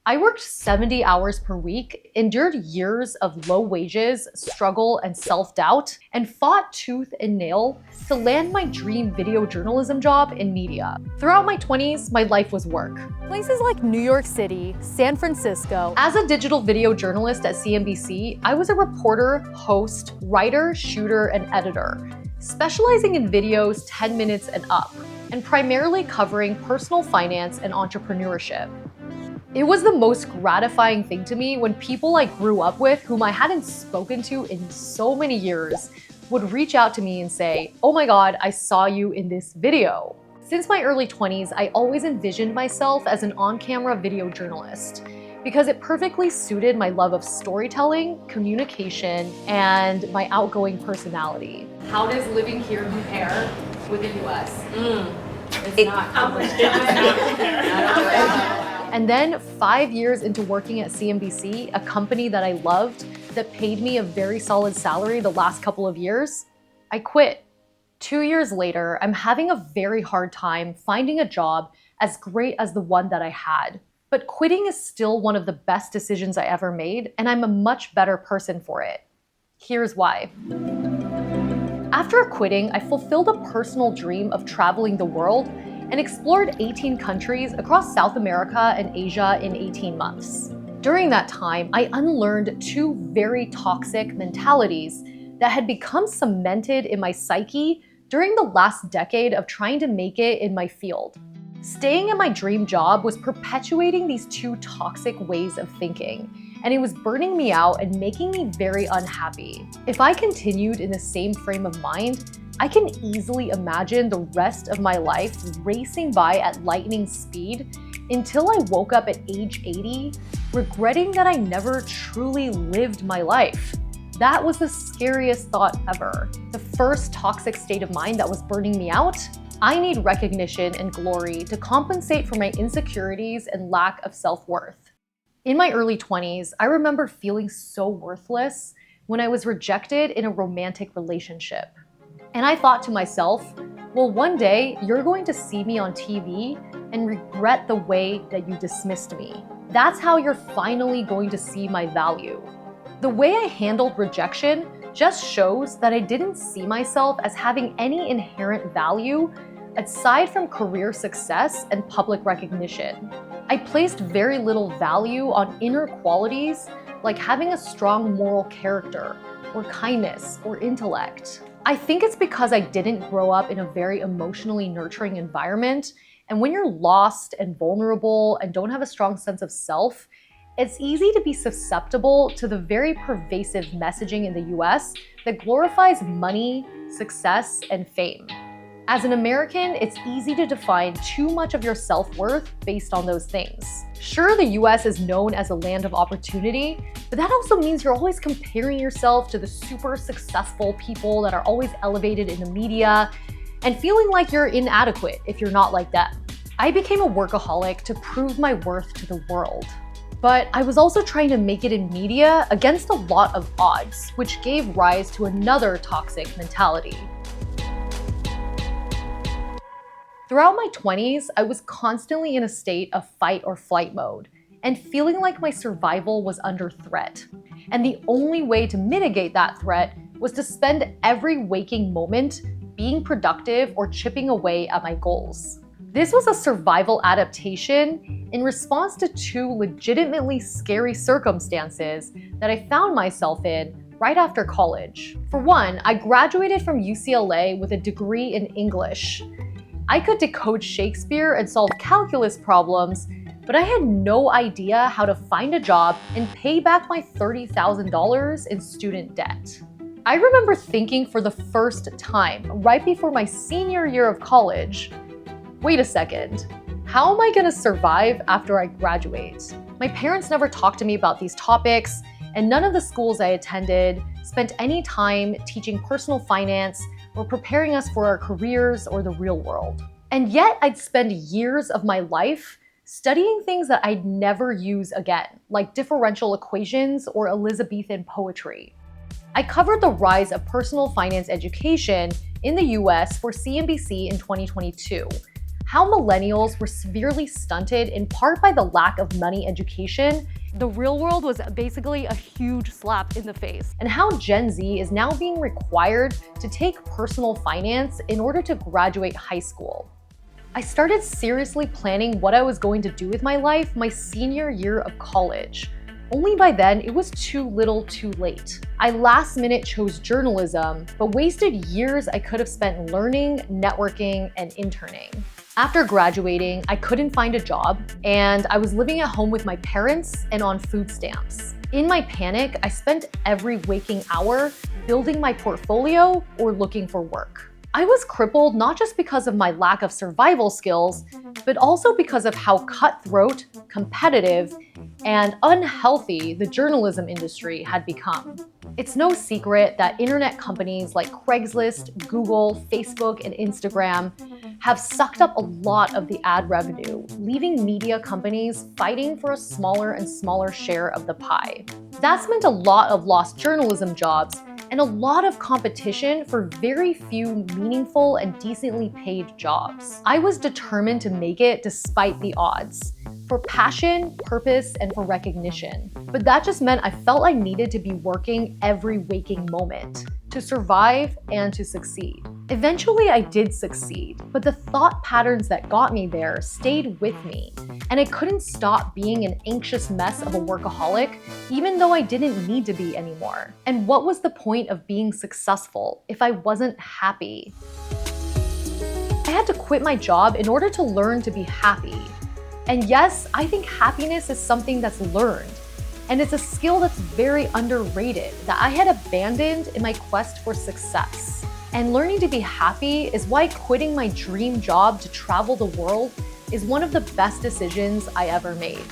I worked 70 hours per week, endured years of low wages, struggle, and self-doubt, and fought tooth and nail to land my dream video journalism job in media. Throughout my 20s, my life was work. Places like New York City, San Francisco. As a digital video journalist at CNBC, I was a reporter, host, writer, shooter, and editor, specializing in videos 10 minutes and up, and primarily covering personal finance and entrepreneurship. It was the most gratifying thing to me when people I grew up with, whom I hadn't spoken to in so many years, would reach out to me and say, "Oh my God, I saw you in this video." Since my early 20s, I always envisioned myself as an on-camera video journalist because it perfectly suited my love of storytelling, communication, and my outgoing personality. How does living here compare with the US? It's not complicated. And then 5 years into working at CNBC, a company that I loved, that paid me a very solid salary the last couple of years, I quit. 2 years later, I'm having a very hard time finding a job as great as the one that I had. But quitting is still one of the best decisions I ever made, and I'm a much better person for it. Here's why. After quitting, I fulfilled a personal dream of traveling the world and explored 18 countries across South America and Asia in 18 months. During that time, I unlearned two very toxic mentalities that had become cemented in my psyche during the last decade of trying to make it in my field. Staying at my dream job was perpetuating these two toxic ways of thinking, and it was burning me out and making me very unhappy. If I continued in the same frame of mind, I can easily imagine the rest of my life racing by at lightning speed until I woke up at age 80, regretting that I never truly lived my life. That was the scariest thought ever. The first toxic state of mind that was burning me out. I need recognition and glory to compensate for my insecurities and lack of self-worth. In my early 20s, I remember feeling so worthless when I was rejected in a romantic relationship. And I thought to myself, well, one day you're going to see me on TV and regret the way that you dismissed me. That's how you're finally going to see my value. The way I handled rejection just shows that I didn't see myself as having any inherent value aside from career success and public recognition. I placed very little value on inner qualities like having a strong moral character, or kindness, or intellect. I think it's because I didn't grow up in a very emotionally nurturing environment, and when you're lost and vulnerable and don't have a strong sense of self, it's easy to be susceptible to the very pervasive messaging in the US that glorifies money, success, and fame. As an American, it's easy to define too much of your self-worth based on those things. Sure, the US is known as a land of opportunity, but that also means you're always comparing yourself to the super successful people that are always elevated in the media and feeling like you're inadequate if you're not like them. I became a workaholic to prove my worth to the world. But I was also trying to make it in media against a lot of odds, which gave rise to another toxic mentality. Throughout my 20s, I was constantly in a state of fight or flight mode and feeling like my survival was under threat. And the only way to mitigate that threat was to spend every waking moment being productive or chipping away at my goals. This was a survival adaptation in response to two legitimately scary circumstances that I found myself in right after college. For one, I graduated from UCLA with a degree in English. I could decode Shakespeare and solve calculus problems, but I had no idea how to find a job and pay back my $30,000 in student debt. I remember thinking for the first time, right before my senior year of college, wait a second, how am I gonna survive after I graduate? My parents never talked to me about these topics, and none of the schools I attended spent any time teaching personal finance or preparing us for our careers or the real world. And yet I'd spend years of my life studying things that I'd never use again, like differential equations or Elizabethan poetry. I covered the rise of personal finance education in the US for CNBC in 2022, how millennials were severely stunted in part by the lack of money education, The real world was basically a huge slap in the face. and how Gen Z is now being required to take personal finance in order to graduate high school. I started seriously planning what I was going to do with my life my senior year of college. Only by then, it was too little too late. I last minute chose journalism, but wasted years I could have spent learning, networking, and interning. After graduating, I couldn't find a job, and I was living at home with my parents and on food stamps. In my panic, I spent every waking hour building my portfolio or looking for work. I was crippled not just because of my lack of survival skills, but also because of how cutthroat, competitive, and unhealthy the journalism industry had become. It's no secret that internet companies like Craigslist, Google, Facebook, and Instagram have sucked up a lot of the ad revenue, leaving media companies fighting for a smaller and smaller share of the pie. That's meant a lot of lost journalism jobs and a lot of competition for very few meaningful and decently paid jobs. I was determined to make it despite the odds, for passion, purpose, and for recognition. But that just meant I felt I needed to be working every waking moment to survive and to succeed. Eventually, I did succeed, but the thought patterns that got me there stayed with me, and I couldn't stop being an anxious mess of a workaholic, even though I didn't need to be anymore. And what was the point of being successful if I wasn't happy? I had to quit my job in order to learn to be happy. And yes, I think happiness is something that's learned. And it's a skill that's very underrated that I had abandoned in my quest for success. And learning to be happy is why quitting my dream job to travel the world is one of the best decisions I ever made.